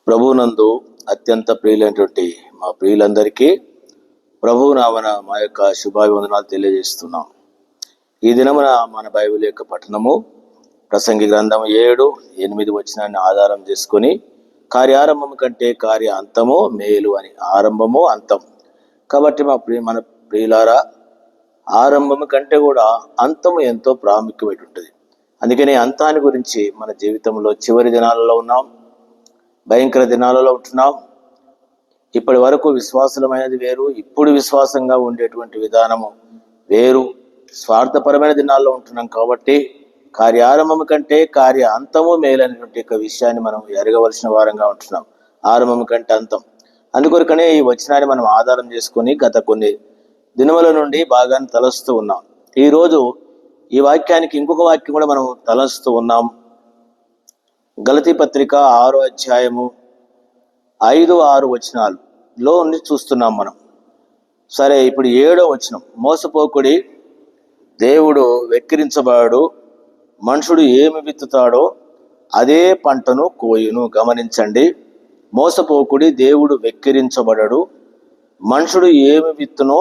ప్రభువునందు అత్యంత ప్రియులైనటువంటి మా ప్రియులందరికీ ప్రభువు నామన మా యొక్క శుభాభివందనాలు తెలియజేస్తున్నాం. ఈ దినమున మన బైబిల్ యొక్క పఠనము ప్రసంగి గ్రంథం 7:8 వచనాన్ని ఆధారం చేసుకొని కార్యారంభము కంటే కార్య అంతము మేలు అని. ఆరంభము అంతం కాబట్టి మన ప్రియులారా, ఆరంభము కంటే కూడా అంతము ఎంతో ప్రాముఖ్యమైన ఉంటుంది. అందుకని అంతాన్ని గురించి మన జీవితంలో చివరి దినాలలో ఉన్నాం, భయంకర దినాలలో ఉంటున్నాం. ఇప్పటి వరకు విశ్వాసమైనది వేరు, ఇప్పుడు విశ్వాసంగా ఉండేటువంటి విధానము వేరు. స్వార్థపరమైన దినాల్లో ఉంటున్నాం కాబట్టి కార్యారంభము కంటే కార్య అంతము మేలైనటువంటి యొక్క విషయాన్ని మనం ఎరగవలసిన వారంగా ఉంటున్నాం. ఆరంభము కంటే అంతం. అందుకొరకనే ఈ వచనాన్ని మనం ఆధారం చేసుకొని గత కొన్ని దినముల నుండి బాగా తలస్తూ ఉన్నాం. ఈరోజు ఈ వాక్యానికి ఇంకొక వాక్యం కూడా మనం తలస్తూ ఉన్నాం. గలతీ పత్రిక 6వ అధ్యాయము 5-6 వచనాలలో చూస్తున్నాం మనం. సరే, ఇప్పుడు 7వ వచనం. మోసపోకుడి, దేవుడు వెక్కిరించబడు, మనుషుడు ఏమి విత్తుతాడో అదే పంటను కోయును. గమనించండి, మోసపోకుడి, దేవుడు వెక్కిరించబడడు, మనుషుడు ఏమి విత్తునో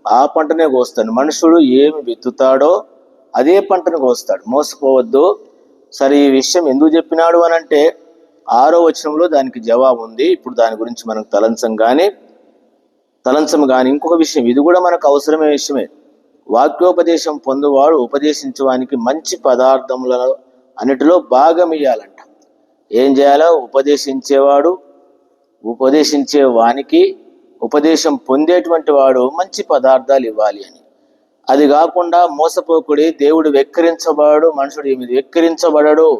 ఆ పంటనే కోస్తాడు. మనుషుడు ఏమి విత్తుతాడో అదే పంటను కోస్తాడు. మోసపోవద్దు. సరే, ఈ విషయం ఎందుకు చెప్పినాడు అని అంటే 6వ వచనంలో దానికి జవాబు ఉంది. ఇప్పుడు దాని గురించి మనకు తలంచము కానీ ఇంకొక విషయం, ఇది కూడా మనకు అవసరమైన విషయమే. వాక్యోపదేశం పొందువాడు ఉపదేశించడానికి మంచి పదార్థములలో అన్నిటిలో భాగం ఇయ్యాలంట. ఏం చేయాలో? ఉపదేశించేవాడు ఉపదేశించే వానికి, ఉపదేశం పొందేటువంటి వాడు మంచి పదార్థాలు ఇవ్వాలి అని. అది కాకుండా మోసపోకుడి, దేవుడు వెక్కిరించబడు, మనుషుడు ఏమి వెక్కిరించబడడు.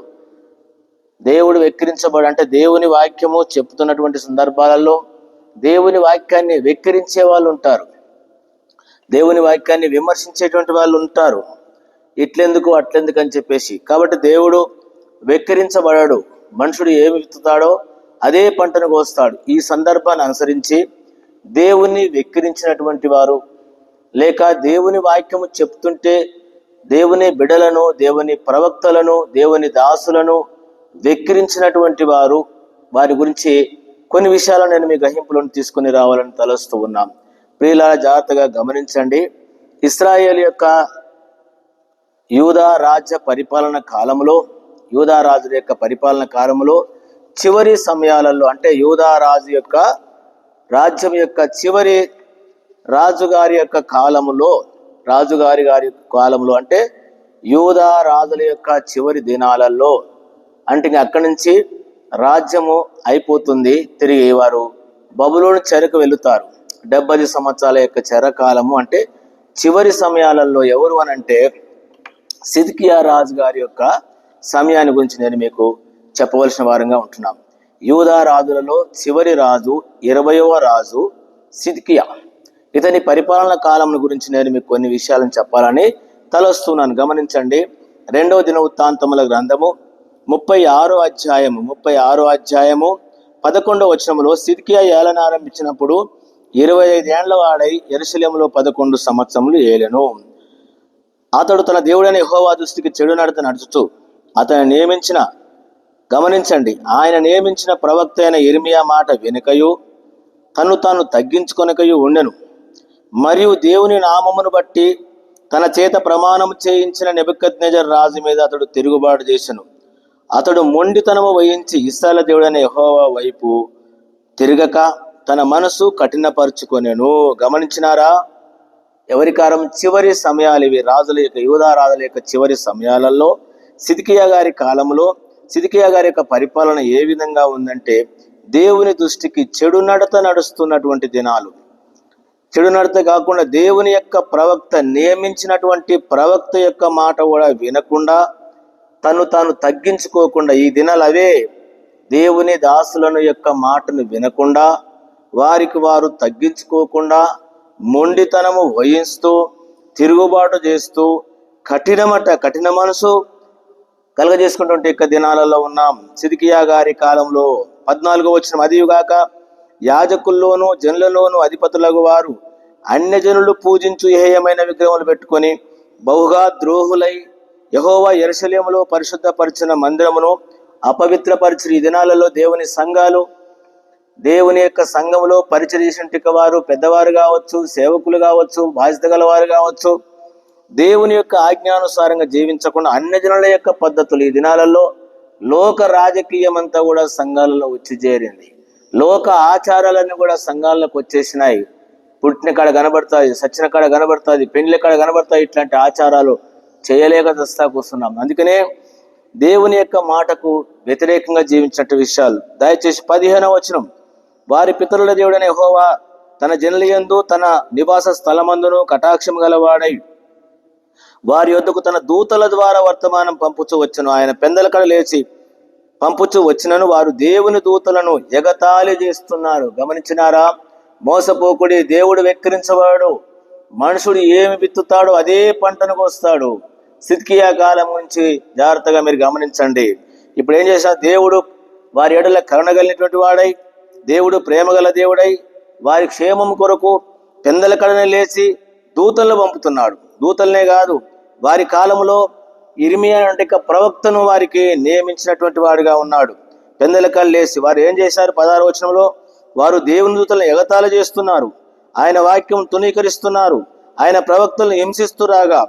దేవుడు వెక్కిరించబడు అంటే దేవుని వాక్యము చెప్తున్నటువంటి సందర్భాలలో దేవుని వాక్యాన్ని వెక్కిరించే వాళ్ళు ఉంటారు, దేవుని వాక్యాన్ని విమర్శించేటువంటి వాళ్ళు ఉంటారు. ఇట్లెందుకు అట్లెందుకు అని చెప్పేసి. కాబట్టి దేవుడు వెక్కిరించబడడు, మనుషుడు ఏమి విత్తుతాడో అదే పంటను కోస్తాడు. ఈ సందర్భాన్ని అనుసరించి దేవుని వెక్కిరించినటువంటి వారు, లేక దేవుని వాక్యము చెప్తుంటే దేవుని బిడలను, దేవుని ప్రవక్తలను, దేవుని దాసులను వెక్కిరించినటువంటి వారు, వారి గురించి కొన్ని విషయాలను నేను మీ గ్రహింపులను తీసుకుని రావాలని తలస్తూ ఉన్నాం. ప్రియులారా, జాగ్రత్తగా గమనించండి. ఇశ్రాయేలు యొక్క యూదా రాజ్య పరిపాలన కాలంలో, యూదా రాజుల యొక్క పరిపాలన కాలంలో చివరి సమయాలలో, అంటే యూదా రాజు యొక్క రాజ్యం యొక్క చివరి రాజుగారి యొక్క కాలంలో, రాజుగారి కాలంలో అంటే యూదా రాజుల యొక్క చివరి దినాలలో, అంటే అక్కడి నుంచి రాజ్యము అయిపోతుంది. తిరిగి వారు బబులోను చెరకు వెళుతారు. 70 సంవత్సరాల యొక్క చెరకాలము అంటే చివరి సమయాలలో. ఎవరు అనంటే సిద్కియా రాజు గారి యొక్క సమయాన్ని గురించి నేను మీకు చెప్పవలసిన వారంగా ఉంటున్నాం. యూదా రాజులలో చివరి రాజు 20వ రాజు సిద్కియా. ఇతని పరిపాలన కాలం గురించి నేను మీకు కొన్ని విషయాలను చెప్పాలని తలస్తున్నాను. గమనించండి. 2వ దినవృత్తాంతముల గ్రంథము 36వ అధ్యాయము 11వ వచనములో సిద్కియా ఏలన ఆరంభించినప్పుడు 25 ఏండ్ల వాడై యెరూషలేములో 11 సంవత్సరములు ఏలెను. అతడు తన దేవుడైన యెహోవా దృష్టికి చెడు నడత నడుచుతూ ఆయన నియమించిన ప్రవక్త అయిన యిర్మీయా మాట వెనుకయు తను తాను తగ్గించుకొనకయు ఉండెను. మరియు దేవుని నామమును బట్టి తన చేత ప్రమాణం చేయించిన నెబుకద్నెజర్ రాజు మీద అతడు తిరుగుబాటు చేసెను. అతడు మొండితనము వహించి ఇశ్రాయేలు దేవుడైన యెహోవా వైపు తిరగక తన మనసు కఠినపరుచుకొనెను. గమనించినారా? ఎవరి కాలం? చివరి సమయాలు ఇవి. రాజుల యొక్క, యూదా రాజుల యొక్క చివరి సమయాలలో సిద్కియా గారి కాలంలో సిద్కియా గారి యొక్క పరిపాలన ఏ విధంగా ఉందంటే దేవుని దృష్టికి చెడు నడత నడుస్తున్నటువంటి దినాలు. చెడు నడత కాకుండా దేవుని యొక్క ప్రవక్త, నియమించినటువంటి ప్రవక్త యొక్క మాట కూడా వినకుండా, తను తాను తగ్గించుకోకుండా, ఈ దినాలు అవే. దేవుని దాసులను యొక్క మాటను వినకుండా, వారికి వారు తగ్గించుకోకుండా, మొండితనము వహిస్తూ, తిరుగుబాటు చేస్తూ, కఠిన మనసు కలగజేసుకున్నటువంటి యొక్క దినాలలో ఉన్నాం. సిద్కియా గారి కాలంలో 14వ వచనం. అదియుగాక యాజకుల్లోను జనులలోను అధిపతులకు వారు అన్యజనులు పూజించు హేయమైన విగ్రహములు పెట్టుకొని బహుగా ద్రోహులై యెహోవా యెరూషలేములో పరిశుద్ధపరిచిన మందిరమును అపవిత్రపరిచిన ఈ దినాలలో దేవుని సంఘాలు దేవుని యొక్క సంఘంలో పరిచయం చేసినట్టు వారు పెద్దవారు కావచ్చు, సేవకులు కావచ్చు, బాధ్యత గలవారు కావచ్చు, దేవుని యొక్క ఆజ్ఞానుసారంగా జీవించకుండా అన్యజనుల యొక్క పద్ధతులు ఈ దినాలలో లోక రాజకీయం అంతా కూడా సంఘాలలో వచ్చి చేరింది. లోక ఆచారాలన్నీ కూడా సంఘాలకు వచ్చేసినాయి. పుట్టిన కాడ కనబడుతుంది, సచ్చిన కాడ కనబడుతుంది, పెండ్లి కాడ కనబడుతుంది. ఇట్లాంటి ఆచారాలు చేయలేక దస్తా కూర్చున్నాం. అందుకనే దేవుని యొక్క మాటకు వ్యతిరేకంగా జీవించినట్టు విషయాలు. దయచేసి 15వ వచనం, వారి పితరుల దేవుడైన యెహోవా తన జనులయందు తన నివాస స్థలమందును కటాక్షం గలవాడై వారి యొద్దకు తన దూతల ద్వారా వర్తమానం పంపుచూ వచ్చును. ఆయన పెందలకడ లేచి పంపుచూ వచ్చినను వారు దేవుని దూతలను ఎగతాళి చేస్తున్నారు. గమనించినారా? మోసపోకుడి, దేవుడు వెక్కిరించవాడు. మనుషుడు ఏమి విత్తుతాడో అదే పంటను కోస్తాడు. సిద్కియా కాలం నుంచి జాగ్రత్తగా మీరు గమనించండి. ఇప్పుడు ఏం చేశా? దేవుడు వారి ఎడల కరుణ కలిగినటువంటి వాడై, దేవుడు ప్రేమగల దేవుడై వారి క్షేమం కొరకు పెందలకడనే లేచి దూతలను పంపుతున్నాడు. దూతలనే కాదు, వారి కాలంలో ఇర్మియా అంటే ప్రవక్తను వారికి నియమించినటువంటి వాడుగా ఉన్నాడు. పెందలకడ లేచి వారు ఏం చేశారు? 16వ వచనంలో, వారు దేవుని దూతలను ఎగతాళి చేస్తున్నారు, ఆయన వాక్యం తునీకరిస్తున్నారు, ఆయన ప్రవక్తలను హింసిస్తూ రాగా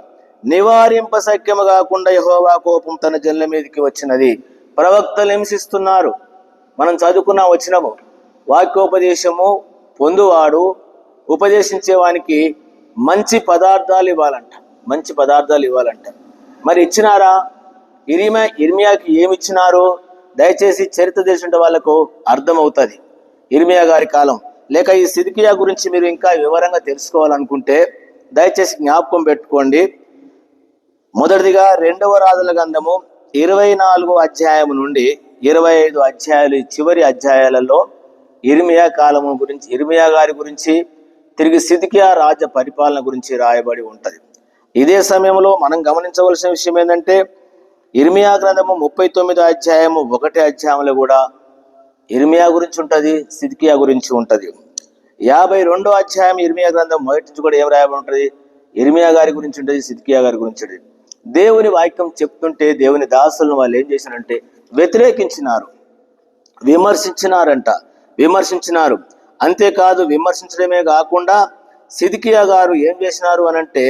నివారింప సఖ్యము కాకుండా యెహోవా కోపం తన జనుల మీదకి వచ్చినది. ప్రవక్తలు హింసిస్తున్నారు. మనం చదువుకున్న వచనము, వాక్యోపదేశము పొందువాడు ఉపదేశించేవానికి మంచి పదార్థాలు ఇవ్వాలంట. మంచి పదార్థాలు ఇవ్వాలంట. మరి ఇచ్చినారా? ఇర్మియాకి ఏమి ఇచ్చినారు? దయచేసి చరిత్ర తెలిసిన వాళ్ళకు అర్థమవుతుంది. ఇర్మియా గారి కాలం లేక ఈ సిద్కియా గురించి మీరు ఇంకా వివరంగా తెలుసుకోవాలనుకుంటే దయచేసి జ్ఞాపకం పెట్టుకోండి. మొదటిదిగా 2వ రాజుల గ్రంథము 24వ అధ్యాయం నుండి 25 అధ్యాయాలు, చివరి అధ్యాయాలలో ఇర్మియా కాలము గురించి, ఇర్మియా గారి గురించి, తిరిగి సిద్కియా రాజ్య పరిపాలన గురించి రాయబడి ఉంటుంది. ఇదే సమయంలో మనం గమనించవలసిన విషయం ఏంటంటే, ఇర్మియా గ్రంథము 39వ అధ్యాయము 1వ అధ్యాయంలో కూడా ఇర్మియా గురించి ఉంటుంది, సిద్కియా గురించి ఉంటుంది. 52వ అధ్యాయం ఇర్మియా గ్రంథం మొదటి నుంచి కూడా ఏం రాయబడి ఉంటుంది? ఇర్మియా గారి గురించి ఉంటుంది, సిద్కియా గారి గురించి ఉంటుంది. దేవుని వాక్యం చెప్తుంటే దేవుని దాసులను వాళ్ళు ఏం చేశారంటే వ్యతిరేకించినారు, విమర్శించినారు. అంతేకాదు, విమర్శించడమే కాకుండా సిద్కియా గారు ఏం చేసినారు అనంటే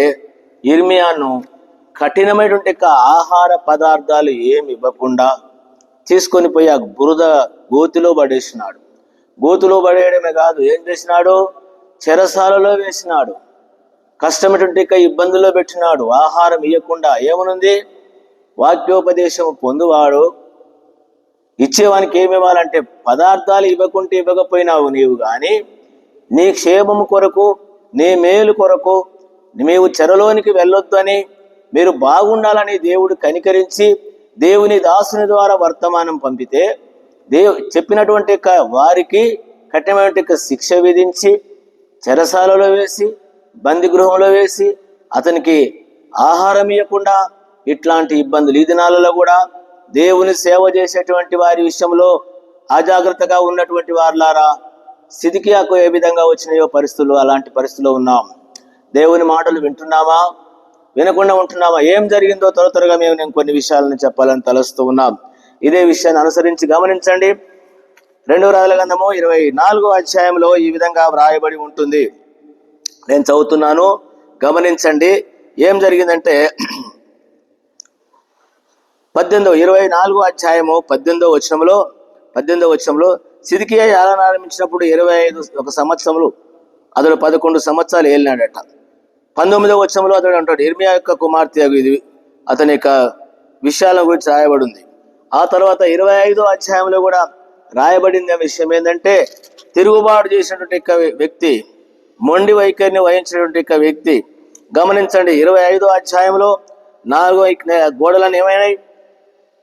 ఇర్మియాను కఠినమైనటువంటి ఆహార పదార్థాలు ఏమి ఇవ్వకుండా తీసుకొని పోయి ఆ బురద గోతిలో పడేసినాడు. గోతిలో పడేయడమే కాదు, ఏం చేసినాడు? చెరసాలలో వేసినాడు. కష్టమైనటువంటి ఇబ్బందుల్లో పెట్టినాడు. ఆహారం ఇవ్వకుండా. ఏమనుంది? వాక్యోపదేశం పొందువాడు ఇచ్చేవానికి ఏమి ఇవ్వాలంటే పదార్థాలు ఇవ్వకుంటే ఇవ్వకపోయినావు నీవు కానీ నీ క్షేమం కొరకు, నీ మేలు కొరకు నీవు చెరలోనికి వెళ్ళొద్దు అని, మీరు బాగుండాలని దేవుడు కనికరించి దేవుని దాసుని ద్వారా వర్తమానం పంపితే చెప్పినటువంటి వారికి కఠినమైన శిక్ష విధించి చెరసాలలో వేసి, బంది గృహంలో వేసి, అతనికి ఆహారం ఇవ్వకుండా ఇట్లాంటి ఇబ్బందులు. ఈ దినాలలో కూడా దేవుని సేవ చేసేటువంటి వారి విషయంలో అజాగ్రత్తగా ఉన్నటువంటి వారులారా, సిద్కియాకు ఏ విధంగా వచ్చినాయో పరిస్థితులు, అలాంటి పరిస్థితుల్లో ఉన్నాం. దేవుని మాటలు వింటున్నామా? వినకుండా ఉంటున్నామా? ఏం జరిగిందో త్వరగా నేను కొన్ని విషయాలను చెప్పాలని తలస్తూ ఉన్నాం. ఇదే విషయాన్ని అనుసరించి గమనించండి. 2వ రాజుల గ్రంథము 24వ అధ్యాయంలో ఈ విధంగా వ్రాయబడి ఉంటుంది. నేను చదువుతున్నాను, గమనించండి. ఏం జరిగిందంటే 24వ అధ్యాయము 18వ వచనంలో సిద్కియా ఏలన ఆరంభించినప్పుడు 25 సంవత్సరములు, అతడు 11 సంవత్సరాలు ఏలినాడట. 19వ వచనంలో అతడు అంటాడు, ఇర్మియా యొక్క కుమార్తె ఇది అతని యొక్క విషయాల గురించి రాయబడి ఉంది. ఆ తర్వాత 25వ అధ్యాయంలో కూడా రాయబడింది విషయం ఏంటంటే, తిరుగుబాటు చేసినటువంటి వ్యక్తి, మొండి వైఖరిని వహించినటువంటి వ్యక్తి. గమనించండి, 25వ అధ్యాయంలో 4 గోడలను ఏమైనాయి?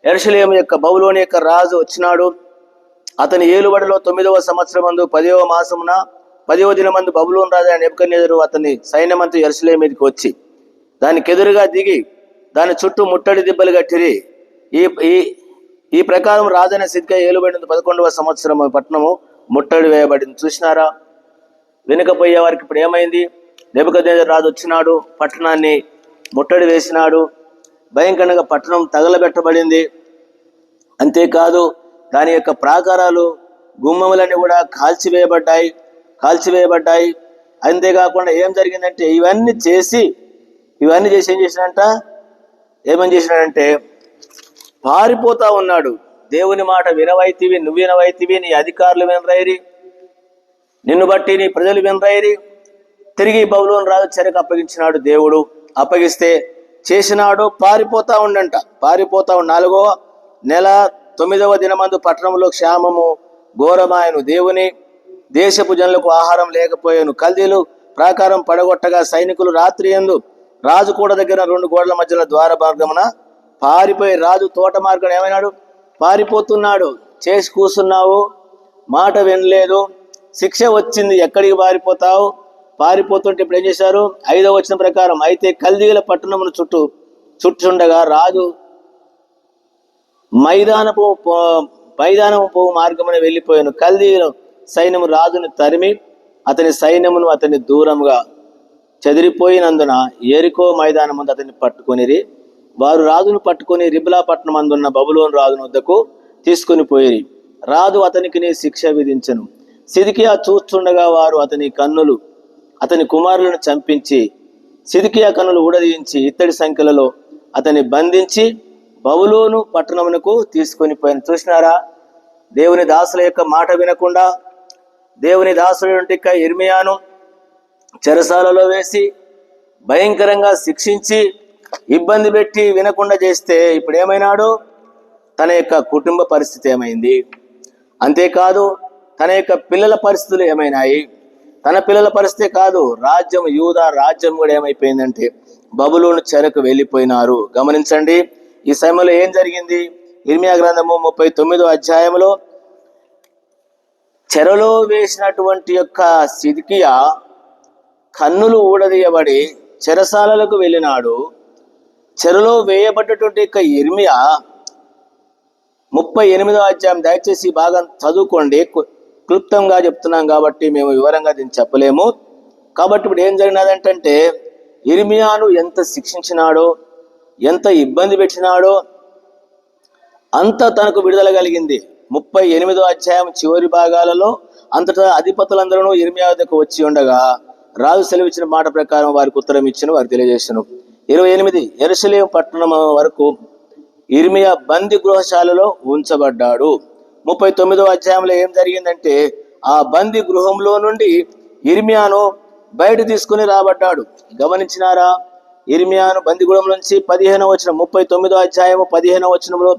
యెరూషలేము యొక్క బబులోను యొక్క రాజు వచ్చినాడు. అతని ఏలుబడిలో 9వ సంవత్సరం మందు 10వ మాసమున 10వ దినమందు బబులోను రాజు నెబుకద్నెజరు అతని సైన్యమంతా యెరూషలేము మీదకి వచ్చి దానికి ఎదురుగా దిగి దాని చుట్టూ ముట్టడి దిబ్బలు కట్టిరి. ఈ ప్రకారం రాజైన సిద్కియా ఏలుబడిన 11వ సంవత్సరం పట్టణము ముట్టడి వేయబడింది. చూసినారా? వెనుకపోయే వారికి ఇప్పుడు ఏమైంది? నెబుకద్నెజరు రాజు వచ్చినాడు, పట్టణాన్ని ముట్టడి వేసినాడు, భయంకరంగా పట్టణం తగలబెట్టబడింది. అంతేకాదు, దాని యొక్క ప్రాకారాలు గుమ్మములన్నీ కూడా కాల్చివేయబడ్డాయి. అంతేకాకుండా ఏం జరిగిందంటే ఇవన్నీ చేసి ఏమని చేసినాడంటే పారిపోతా ఉన్నాడు. దేవుని మాట వినవైతివి, నువ్వు వినవైతివి, నీ అధికారులు వినరైరి, నిన్ను బట్టి నీ ప్రజలు వినరైరి. తిరిగి బబులోను రాజు చెరకు అప్పగించినాడు. దేవుడు అప్పగిస్తే చేసినాడు, పారిపోతా 4వ నెల 9వ దినమందు పట్టణంలో క్షామము ఘోరమాయను. దేవుని దేశపు జనులకు ఆహారం లేకపోయాను. కల్దీలు ప్రాకారం పడగొట్టగా సైనికులు రాత్రి యందు రాజు కూడా దగ్గర 2 గోడల మధ్యలో ద్వార మార్గమున పారిపోయి, రాజు తోట మార్గం ఏమైనాడు, పారిపోతున్నాడు. చేసి కూర్చున్నావు, మాట వినలేదు, శిక్ష వచ్చింది, ఎక్కడికి పారిపోతుంటే ఇప్పుడు ఏం చేశారు? 5వ వచనం ప్రకారం, అయితే కల్దీల పట్టణమును చుట్టుండగా రాజు మైదానపు పోవు మార్గమున వెళ్ళిపోయాను. కల్దీల సైన్యము రాజును తరిమి అతని సైన్యమును అతని దూరంగా చెదిరిపోయినందున ఎరికో మైదానం ముందు అతన్ని పట్టుకొనిరి. వారు రాజును పట్టుకొని రిబ్లా పట్టణం అందున్న బబులోను రాజును వద్దకు తీసుకుని పోయిరి. రాజు అతనికి శిక్ష విధించెను. సిద్కియా చూస్తుండగా వారు అతని కుమారులను చంపించి సిద్కియా కన్నులు ఊడదీయించి ఇత్తడి సంఖ్యలలో అతన్ని బంధించి బబులోను పట్టణమునకు తీసుకొని పోయిన. చూసినారా, దేవుని దాసుల యొక్క మాట వినకుండా దేవుని దాసుల యిర్మీయాను చెరసాలలో వేసి భయంకరంగా శిక్షించి ఇబ్బంది పెట్టి వినకుండా చేస్తే ఇప్పుడు ఏమైనాడు? తన యొక్క కుటుంబ పరిస్థితి ఏమైంది? అంతేకాదు తన యొక్క పిల్లల పరిస్థితులు ఏమైనాయి? తన పిల్లల పరిస్థితే కాదు, యూదా రాజ్యం కూడా ఏమైపోయిందంటే బబులోను చెరకు వెళ్ళిపోయినారు. గమనించండి, ఈ సమయంలో ఏం జరిగింది? యిర్మీయా గ్రంథము 39వ అధ్యాయంలో చెరలో వేసినటువంటి యొక్క సిద్కియా కన్నులు ఊడదీయబడి చెరసాలలకు వెళ్ళినాడు. చెరలో వేయబడ్డటువంటి యొక్క యిర్మీయా 38వ అధ్యాయం, దయచేసి బాగా చదువుకోండి, క్లుప్తంగా చెప్తున్నాం కాబట్టి మేము వివరంగా దీన్ని చెప్పలేము. కాబట్టి ఇప్పుడు ఏం జరిగినదంటే యిర్మీయాను ఎంత శిక్షించినాడో, ఎంత ఇబ్బంది పెట్టినాడో అంత తనకు విడుదల కలిగింది. 38వ అధ్యాయం చివరి భాగాలలో అంతటా అధిపతులందరూ యిర్మీయా వద్దకు వచ్చి ఉండగా రాజు సెలవిచ్చిన మాట ప్రకారం వారికి ఉత్తరం ఇచ్చిన వారికి తెలియజేసను. 28 యెరూషలేము పట్టణం వరకు యిర్మీయా బంది గృహశాలలో ఉంచబడ్డాడు. 39వ అధ్యాయంలో ఏం జరిగిందంటే ఆ బంది గృహంలో నుండి యిర్మీయాను బయట తీసుకుని రాబడ్డాడు. గమనించినారా? యిర్మీయాను బంది గృహం నుంచి 15వ వచనం, 39వ అధ్యాయము 15వ వచనంలో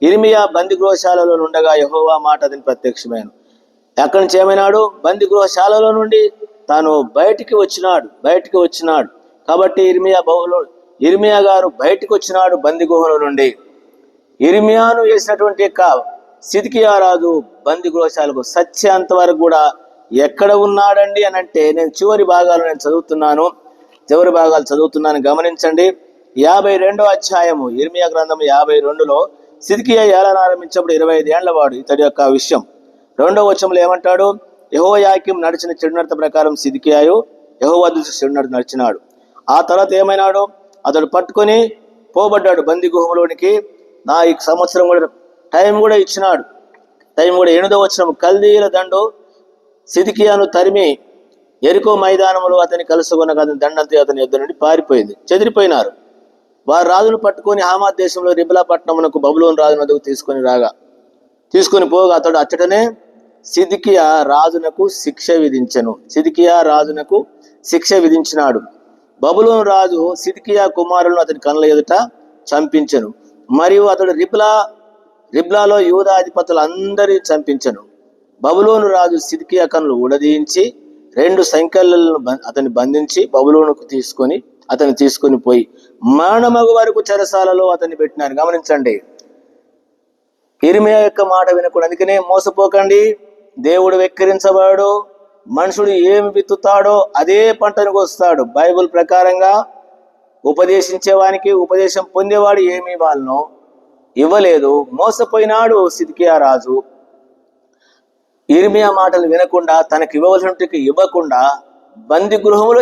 యిర్మీయా బంది గృహశాలలో నుండగా యెహోవా మాట అతని ప్రత్యక్షమైన. అక్కడి నుంచి ఏమైనాడు? బంది గృహశాలలో నుండి తాను బయటికి వచ్చినాడు. కాబట్టి యిర్మీయా గారు బయటికి వచ్చినాడు బంది గుహలో నుండి. యిర్మీయాను వేసినటువంటి యొక్క సిద్కియా రాజు బంది గృహశాలకు సత్యంత వరకు కూడా ఎక్కడ ఉన్నాడండి అని అంటే నేను చివరి భాగాలు చదువుతున్నాను. గమనించండి, 52వ అధ్యాయము యిర్మీయా గ్రంథం 52లో సిద్కియా ఏలన ఆరంభించినప్పుడు 25 ఏళ్ల వాడు. ఇతడి యొక్క విషయం 2వ వచనంలో ఏమంటాడు? యెహోయాకీం నడిచిన చెడు నడత ప్రకారం సిద్కియాయు యెహోవా దృష్టికి చెడు నడత నడిచినాడు. ఆ తర్వాత ఏమైనాడు? అతడు పట్టుకొని పోబడ్డాడు బంది గుహంలోనికి. ఈ సంవత్సరం కూడా టైం కూడా ఇచ్చినాడు. 8వ వచనం, కల్దీల దండు సిద్కియాను తరిమి ఎరికో మైదానంలో అతని కలుసుకున్న అతని దండంతో అతని యుద్ధ నుండి పారిపోయింది. చెదిరిపోయినారు. వారు రాజును పట్టుకొని హామాత్ దేశంలో రిబ్లా పట్టణమునకు బబులోను రాజును వద్దకు తీసుకొని పోగా అతడు అచ్చటనే సిద్కియా రాజునకు శిక్ష విధించినాడు. బబులోను రాజు సిద్కియా కుమారులను అతని కనుల ఎదుట చంపించెను. మరియు అతడు రిబ్లాలో యూదా అధిపతులందరినీ చంపించెను. బబులోను రాజు సిద్కియా కన్నులు ఊడదీయించి 2 సంకెళ్లను అతన్ని బంధించి బబులోనుకు తీసుకొని పోయి మరణమగు వరకు చెరసాలలో అతన్ని పెట్టినారు. గమనించండి, యిర్మీయా యొక్క మాట వినకూడదు. అందుకనే మోసపోకండి. దేవుడు వెక్కిరించబడు. మనుషుడు ఏమి విత్తుతాడో అదే పంటను కోస్తాడు. బైబిల్ ప్రకారంగా ఉపదేశించేవానికి ఉపదేశం పొందేవాడు ఏమి వాళ్ళను ఇవ్వలేదు. మోసపోయినాడు సిద్కియా రాజు. యిర్మీయా మాటలు వినకుండా తనకు ఇవ్వవలసినట్టుగా ఇవ్వకుండా బంది గృహంలో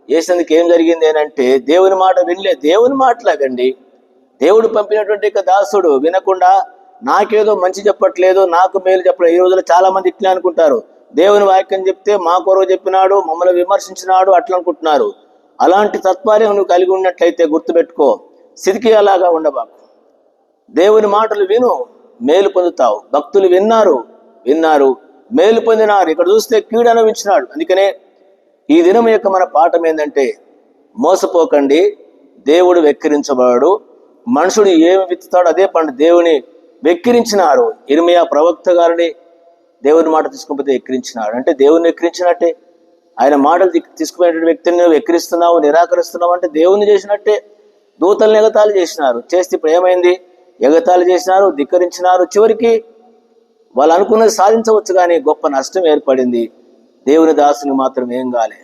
వేసినందుకు ఏం జరిగింది అంటే దేవుని మాట వినలే. దేవుని మాటలు అవండి. దేవుడు పంపినటువంటి దాసుడు వినకుండా నాకేదో మంచి చెప్పట్లేదు, నాకు మేలు చెప్పలేదు. ఈ రోజుల్లో చాలా మంది ఇట్లా అనుకుంటారు, దేవుని వాక్యం చెప్తే మా కొరకు చెప్పినాడు, మమ్మల్ని విమర్శించినాడు అట్లా అనుకుంటున్నారు. అలాంటి తత్వాన్ని నువ్వు కలిగి ఉన్నట్లయితే గుర్తుపెట్టుకో, సిద్కియాలాగా ఉండబాకు. దేవుని మాటలు విను, మేలు పొందుతావు. భక్తులు విన్నారు మేలు పొందినారు. ఇక్కడ చూస్తే కీడు అనుభవించినాడు. అందుకనే ఈ దినం యొక్క మన పాఠం ఏంటంటే, మోసపోకండి, దేవుడు వెక్కిరించబడాడు. మనుషుడు ఏమి విత్తుతాడో అదే పండు. దేవుని వెక్కిరించినారు. ఇర్మియా ప్రవక్త గారిని దేవుని మాట తీసుకుపోతే ఎక్కిరించినాడు అంటే దేవుని ఎక్కిరించినట్టే. ఆయన మాటలు తీసుకుపోయిన వ్యక్తిని నువ్వు ఎక్కిరిస్తున్నావు, నిరాకరిస్తున్నావు అంటే దేవుని చేసినట్టే. దూతల్ని ఎగతాళి చేసినారు, చేస్తే ఇప్పుడు ఏమైంది? ఎగతాళి చేసినారు, ధిక్కరించినారు. చివరికి వాళ్ళు అనుకున్నది సాధించవచ్చు, కానీ గొప్ప నష్టం ఏర్పడింది. దేవుని దాసుని మాత్రం ఏం కాలే,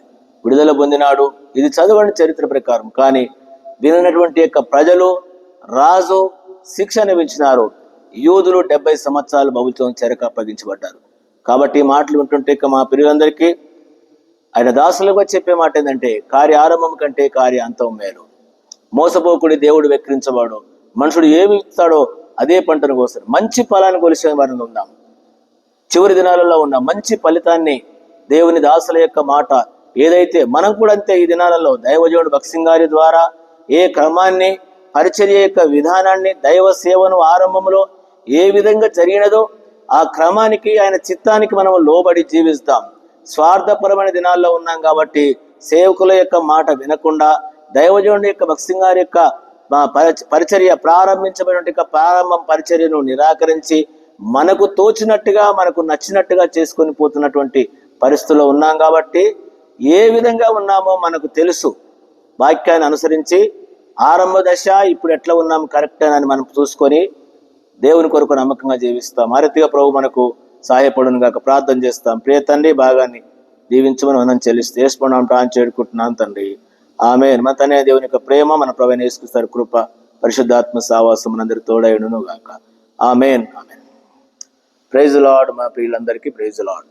విడుదల పొందినాడు. ఇది చదవండి చరిత్ర ప్రకారం. కానీ వినటువంటి యొక్క ప్రజలు, రాజు శిక్ష అనిపించినారు. యూదులు 70 సంవత్సరాలు బబుల్తో చెరకు అప్పగించబడ్డారు. కాబట్టి ఈ మాటలు వింటుంటే మా ప్రియులందరికీ ఆయన దాసులుగా చెప్పే మాట ఏంటంటే, కార్య ఆరంభం కంటే కార్య అంతం మేలు. మోసపోకుడి, దేవుడు వెక్కిరించవాడు. మనుషుడు ఏమి ఇస్తాడో అదే పంటను కోస్తాడు. మంచి ఫలాన్ని కొలిసే వారిని ఉందాం. చివరి దినాలలో ఉన్న మంచి ఫలితాన్ని దేవుని దాసుల యొక్క మాట ఏదైతే, మనం కూడా అంతే. ఈ దినాలలో దైవజనుడు భక్సింగ్ గారి ద్వారా ఏ క్రమాన్ని, పరిచర్య యొక్క విధానాన్ని, దైవ సేవను ఆరంభంలో ఏ విధంగా జరిగినదో ఆ క్రమానికి, ఆయన చిత్తానికి మనం లోబడి జీవిస్తాం. స్వార్థపరమైన దినాల్లో ఉన్నాం కాబట్టి సేవకుల యొక్క మాట వినకుండా, దైవజనుడి యొక్క భక్సింగ్ గారి యొక్క పరిచర్య ప్రారంభించబడిన ప్రారంభం పరిచర్యను నిరాకరించి మనకు తోచినట్టుగా, మనకు నచ్చినట్టుగా చేసుకొని పోతున్నటువంటి పరిస్థితుల్లో ఉన్నాం. కాబట్టి ఏ విధంగా ఉన్నామో మనకు తెలుసు. వాక్యాన్ని అనుసరించి ఆరంభ దశ ఇప్పుడు ఎట్లా ఉన్నాం కరెక్ట్ అని మనం చూసుకొని దేవుని కొరకు నమ్మకంగా జీవిస్తాం. ఆరతిగా ప్రభు మనకు సహాయపడును గాక. ప్రార్థన చేస్తాం. ప్రియ తండ్రి, భాగాన్ని దీవించమని మనం చెల్లిస్తే వేసుకున్నాం చేరుకుంటున్నాం తండ్రి. ఆమేన్. మన తనే దేవుని యొక్క ప్రేమ, మన ప్రభువైన యేసుక్రీస్తు కృప, పరిశుద్ధాత్మ సహవాసం మనందరి తోడైయును గాక. Amen. Amen. Praise the lord. మా ప్రియులందరికీ ప్రైజ్ ది లార్డ్.